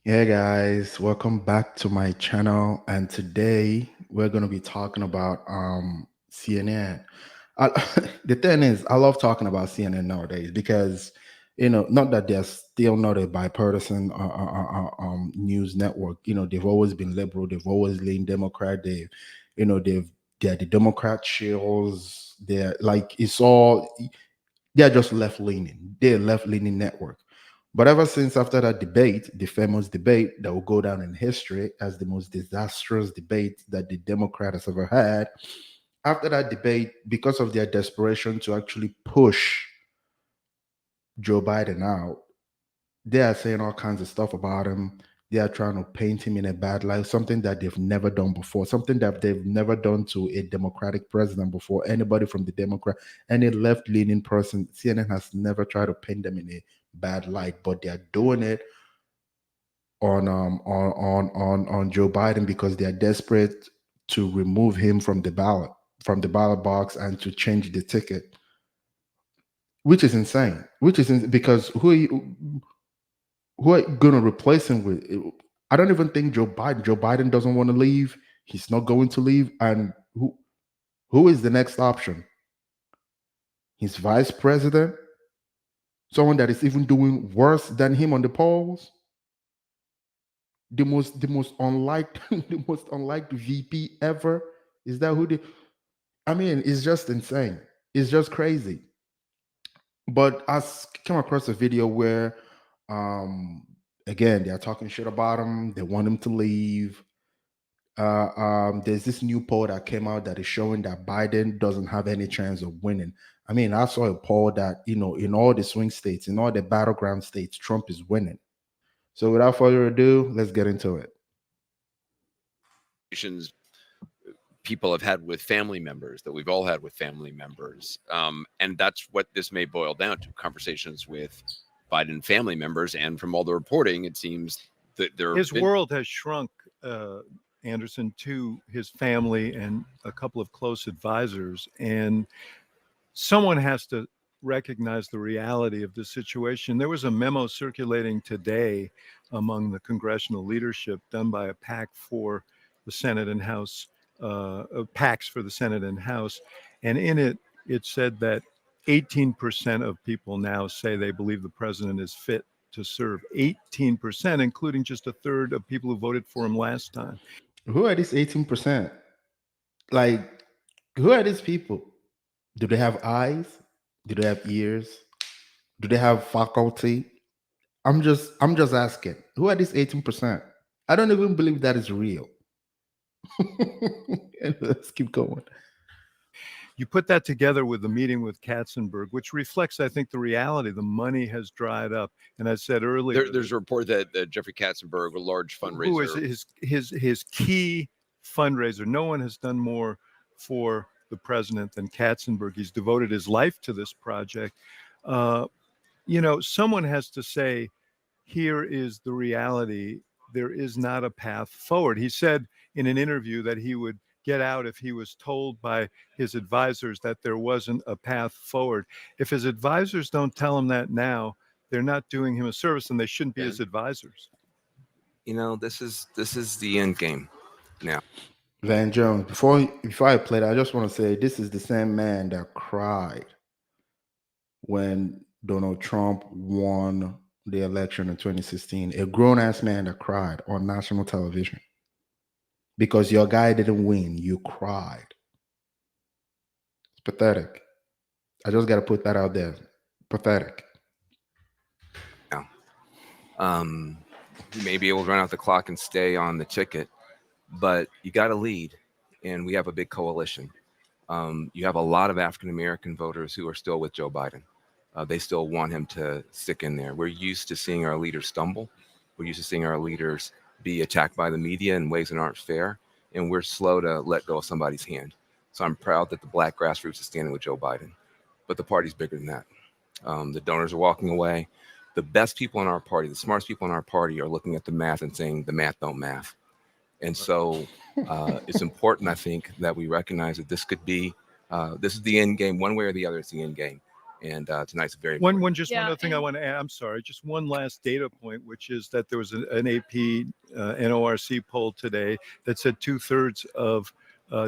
Hey guys, welcome back to my channel. And today we're going to be talking about CNN. I, the thing is, I love talking about CNN nowadays because not that they're still not a bipartisan news network. They've always been liberal. They've always leaned Democrat. They're the Democrat shills. They're like it's all they're just left leaning. They're a left leaning network. But ever since after that debate, the famous debate that will go down in history as the most disastrous debate that the Democrat has ever had, after that debate, because of their desperation to actually push Joe Biden out, they are saying all kinds of stuff about him. They are trying to paint him in a bad light, something that they've never done before, something that they've never done to a Democratic president before. Anybody from the Democrat, any left leaning person, CNN has never tried to paint them in a bad light, but they are doing it on Joe Biden because they are desperate to remove him from the ballot box and to change the ticket, which is insane. Because who are you going to replace him with? I don't even think Joe Biden. Joe Biden doesn't want to leave. He's not going to leave. And who is the next option? His vice president, someone that is even doing worse than him on the polls. The most unliked the most unliked VP ever. Is that who the? I mean, it's just insane. It's just crazy. But came across a video where, um, again, they are talking shit about him. They want him to leave. There's this new poll that came out that is showing that Biden doesn't have any chance of winning. I mean, I saw a poll that in all the swing states, in all the battleground states, Trump is winning. So without further ado, let's get into it. Conversations people have had with family members that we've all had with family members. And that's what this may boil down to, conversations with Biden family members. And from all the reporting, it seems that there have His been. world has shrunk, Anderson, to his family and a couple of close advisors. And someone has to recognize the reality of the situation. There was a memo circulating today among the congressional leadership done by a PAC for the Senate and House, PACs for the Senate and House. And in it, it said that 18% of people now say they believe the president is fit to serve. 18%, including just a third of people who voted for him last time. Who are these 18%? Like, who are these people? Do they have eyes? Do they have ears? Do they have faculty? I'm just asking. Who are these 18%? I don't even believe that is real. Let's keep going. You put that together with the meeting with Katzenberg, which reflects, I think, the reality. The money has dried up, and I said earlier, There's a report that Jeffrey Katzenberg, a large who is fundraiser, his key fundraiser. No one has done more for the president than Katzenberg. He's devoted his life to this project. Uh, someone has to say, here is the reality. There is not a path forward. He said in an interview that he would get out if he was told by his advisors that there wasn't a path forward. If his advisors don't tell him that now, they're not doing him a service, and they shouldn't be his advisors. This is the end game now. Van Jones, before I play that, I just want to say this is the same man that cried when Donald Trump won the election in 2016. A grown ass man that cried on national television because your guy didn't win. You cried. It's pathetic. I just got to put that out there. Pathetic. Now, you may be able to run out the clock and stay on the ticket, but you got to lead, and we have a big coalition. You have a lot of African American voters who are still with Joe Biden. They still want him to stick in there. We're used to seeing our leaders stumble. We're used to seeing our leaders be attacked by the media in ways that aren't fair, and we're slow to let go of somebody's hand. So I'm proud that the Black grassroots is standing with Joe Biden, but the party's bigger than that. The donors are walking away. The best people in our party, the smartest people in our party, are looking at the math and saying the math don't math. And so it's important, I think, that we recognize that this could be, this is the end game. One way or the other, it's the end game. And tonight's very One important. other thing I want to add. I'm sorry, just one last data point, which is that there was an AP NORC poll today that said 2/3 of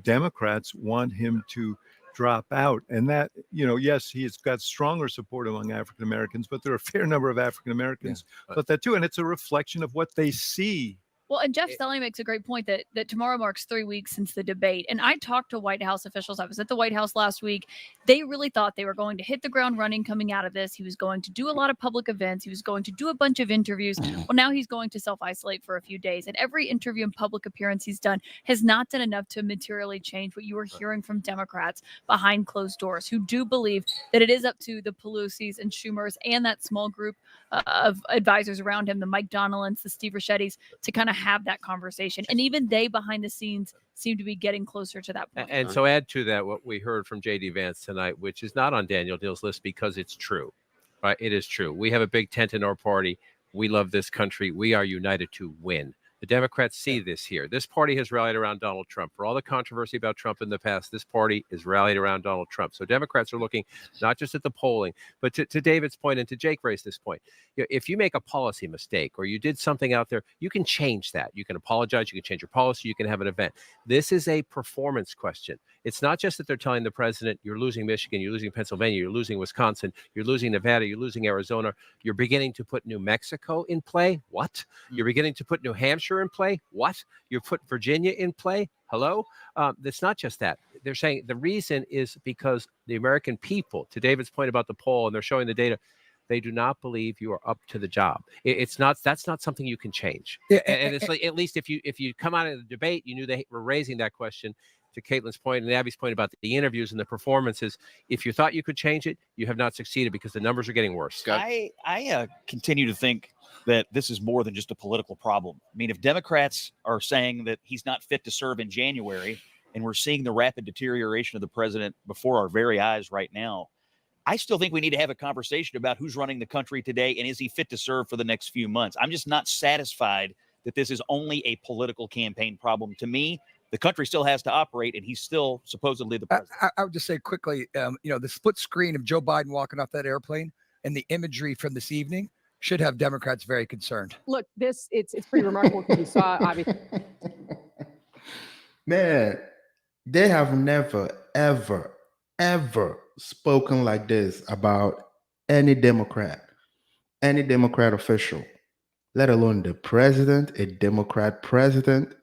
Democrats want him to drop out, and that, yes, he's got stronger support among African Americans, but there are a fair number of African Americans thought that too, and it's a reflection of what they see. Well, and Jeff Stelling makes a great point that tomorrow marks 3 weeks since the debate. And I talked to White House officials. I was at the White House last week. They really thought they were going to hit the ground running coming out of this. He was going to do a lot of public events. He was going to do a bunch of interviews. Well, now he's going to self-isolate for a few days. And every interview and public appearance he's done has not done enough to materially change what you are hearing from Democrats behind closed doors, who do believe that it is up to the Pelosi's and Schumer's and that small group of advisors around him, the Mike Donalds, the Steve Richettis, to kind of have that conversation. And even they behind the scenes seem to be getting closer to that point. And so add to that what we heard from J.D. Vance tonight, which is not on Daniel Deal's list because it's true. Right? It is true. We have a big tent in our party. We love this country. We are united to win. The Democrats see this here. This party has rallied around Donald Trump. For all the controversy about Trump in the past, this party is rallied around Donald Trump. So Democrats are looking not just at the polling, but to David's point and to Jake raised this point. If you make a policy mistake or you did something out there, you can change that. You can apologize. You can change your policy. You can have an event. This is a performance question. It's not just that they're telling the president, you're losing Michigan, you're losing Pennsylvania, you're losing Wisconsin, you're losing Nevada, you're losing Arizona. You're beginning to put New Mexico in play. What? You're beginning to put New Hampshire in play. What? You put Virginia in play. Hello? It's not just that. They're saying the reason is because the American people, to David's point about the poll, and they're showing the data, they do not believe you are up to the job. That's not something you can change. Yeah, and it's like, at least if you come out of the debate, you knew they were raising that question. To Caitlin's point and Abby's point about the interviews and the performances, if you thought you could change it, you have not succeeded because the numbers are getting worse. I continue to think that this is more than just a political problem. I mean, if Democrats are saying that he's not fit to serve in January, and we're seeing the rapid deterioration of the president before our very eyes right now, I still think we need to have a conversation about who's running the country today and is he fit to serve for the next few months. I'm just not satisfied that this is only a political campaign problem. To me, the country still has to operate, and he's still supposedly the president. I would just say quickly, the split screen of Joe Biden walking off that airplane and the imagery from this evening should have Democrats very concerned. Look, it's pretty remarkable because you saw, obviously. Man, they have never, ever, ever spoken like this about any Democrat official, let alone the president, a Democrat president.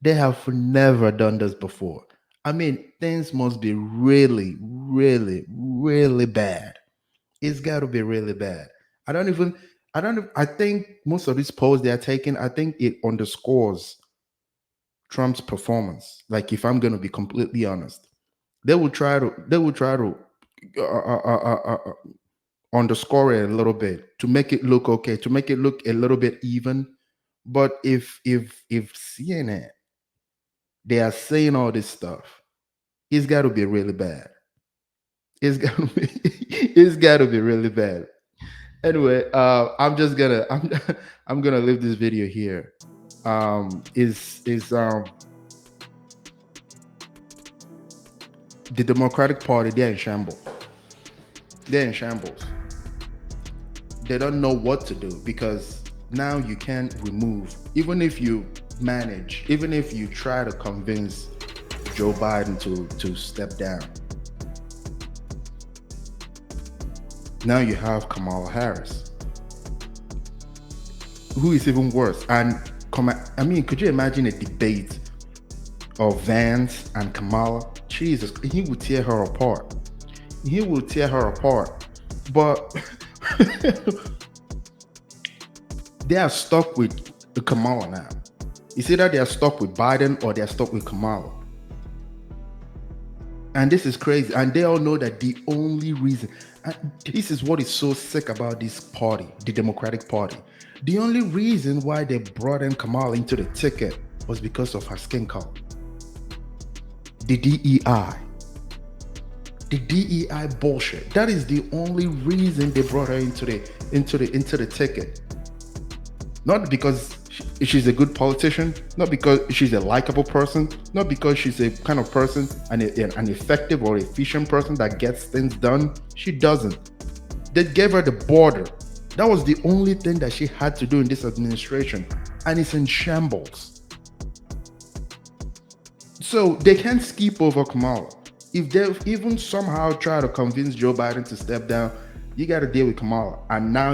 They have never done this before. I mean, things must be really, really, really bad. It's got to be really bad. I think most of these polls they are taking, I think it underscores Trump's performance. Like, if I'm going to be completely honest, they will try to underscore it a little bit to make it look okay, to make it look a little bit even. But if CNN, they are saying all this stuff, it's got to be really bad. It's got to be really bad. Anyway, I'm gonna leave this video here. The Democratic Party, they're in shambles. They're in shambles. They don't know what to do because now you can't remove, even if you try to convince Joe Biden to step down. Now you have Kamala Harris, who is even worse. And could you imagine a debate of Vance and Kamala? Jesus, he would tear her apart. But they are stuck with the Kamala now. You see that they are stuck with Biden or they are stuck with Kamala. And this is crazy. And they all know that the only reason, and this is what is so sick about this party, the Democratic Party. The only reason why they brought in Kamala into the ticket was because of her skin color. The DEI. The DEI bullshit. That is the only reason they brought her into the ticket. Not because she's a good politician, not because she's a likable person, not because she's a kind of person, an effective or efficient person that gets things done. She doesn't. They gave her the border. That was the only thing that she had to do in this administration, and it's in shambles. So they can't skip over Kamala. If they even somehow try to convince Joe Biden to step down, you got to deal with Kamala. And now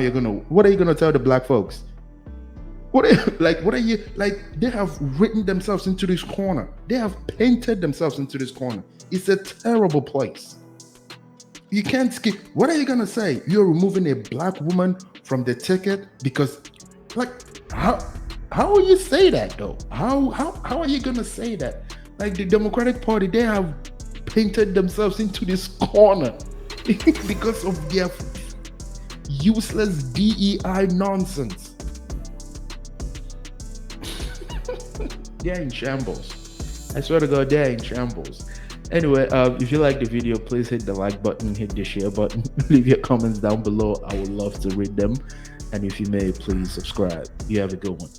what are you gonna tell the black folks? What are you like? They have written themselves into this corner. They have painted themselves into this corner. It's a terrible place. You can't skip. What are you gonna say? You're removing a black woman from the ticket because, like, how will you say that though? How are you gonna say that? Like, the Democratic Party, they have painted themselves into this corner because of their useless DEI nonsense. They're in shambles. I swear to God, they're in shambles. Anyway, if you like the video, please hit the like button, hit the share button, leave your comments down below. I would love to read them. And if you may, please subscribe. You have a good one.